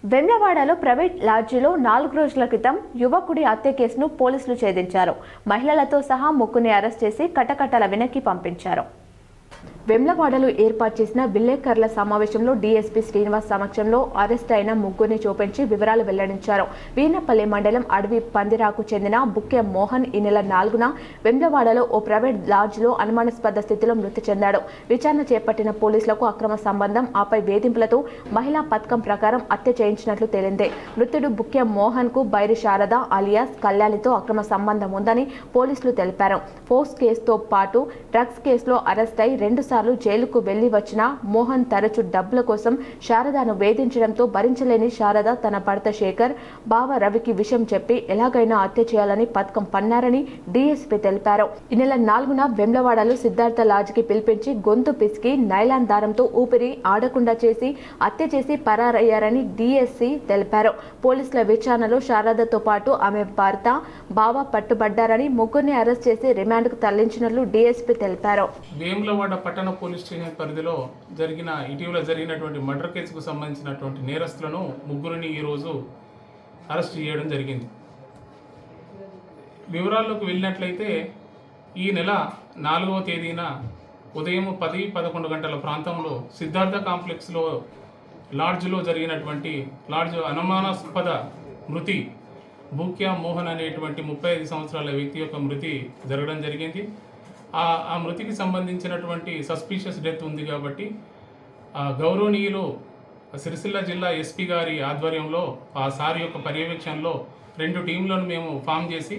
వెమ్లవాడలో private లాడ్జిలో 4 రోజుల క్రితం యువకుడి హత్య కేసును పోలీసులు ఛేదించారు. మహిళలతో సహా ముగ్గురిని అరెస్ట్ చేసి కటకటాల వెనక్కి పంపించారు. వెమ్లవాడలో ఏర్పాటు చేసిన విలేకరుల సమావేశంలో డీఎస్పీ శ్రీనివాస్ సమక్షంలో అరెస్ట్ అయిన ముగ్గురిని చూపించి వివరాలు వెల్లడించారు. వీనపల్లి మండలం అడవి పందిరాకు చెందిన బుక్కె మోహన్ ఈ నెల 4న వెమ్లవాడలో ఓ ప్రైవేట్ లాడ్జ్లో అనుమానాస్పద స్థితిలో మృతి చెందాడు. విచారణ చేపట్టిన పోలీసులకు అక్రమ సంబంధం, ఆపై వేధింపులతో మహిళా పథకం ప్రకారం హత్య చేయించినట్లు తేలింది. మృతుడు బుక్కె మోహన్ కు బైరి శారద అలియాస్ కళ్యాణితో అక్రమ సంబంధం ఉందని పోలీసులు తెలిపారు. ఫోర్స్ కేసుతో పాటు డ్రగ్స్ కేసులో అరెస్ట్ అయి 2 సార్లు జైలుకు వెళ్లి వచ్చిన మోహన్ తరచూ డబ్బుల కోసం శారదను వేధించడంతో భరించలేని శారద తన భర్త శేఖర్, బావ రవికి విషయం చెప్పి ఎలాగైనా హత్య చేయాలని పథకం పన్నారని డీఎస్పీ తెలిపారు. ఈ నెల 4న వెమ్లవాడలో సిద్ధార్థ లాడ్జికి పిలిపించి గొంతు పిసికి నైలాన్ దారంతో ఊపిరి ఆడకుండా చేసి హత్య చేసి పరారయ్యారని డీఎస్పీ తెలిపారు. పోలీసుల విచారణలో శారదతో పాటు ఆమె భర్త, బావ పట్టుబడ్డారని ముగ్గురిని అరెస్ట్ చేసి రిమాండ్కు తరలించినట్లు డీఎస్పీ తెలిపారు. వేములవాడ పట్టణ పోలీస్ స్టేషన్ పరిధిలో ఇటీవల జరిగినటువంటి మర్డర్ కేసుకు సంబంధించినటువంటి నేరస్తులను ముగ్గురిని ఈరోజు అరెస్ట్ చేయడం జరిగింది. వివరాల్లోకి వెళ్ళినట్లయితే ఈ నెల 4వ తేదీన ఉదయం 10-11 గంటల ప్రాంతంలో సిద్ధార్థ కాంప్లెక్స్లో లాడ్జ్లో జరిగినటువంటి అనుమానాస్పద మృతి బుక్కె మోహన్ అనేటువంటి 35 సంవత్సరాల వ్యక్తి యొక్క మృతి జరగడం జరిగింది. ఆ మృతికి సంబంధించినటువంటి సస్పీషియస్ డెత్ ఉంది కాబట్టి గౌరవనీయులు సిరిసిల్ల జిల్లా ఎస్పీ గారి ఆధ్వర్యంలో ఆ సార్ యొక్క పర్యవేక్షణలో 2 టీంలను మేము ఫామ్ చేసి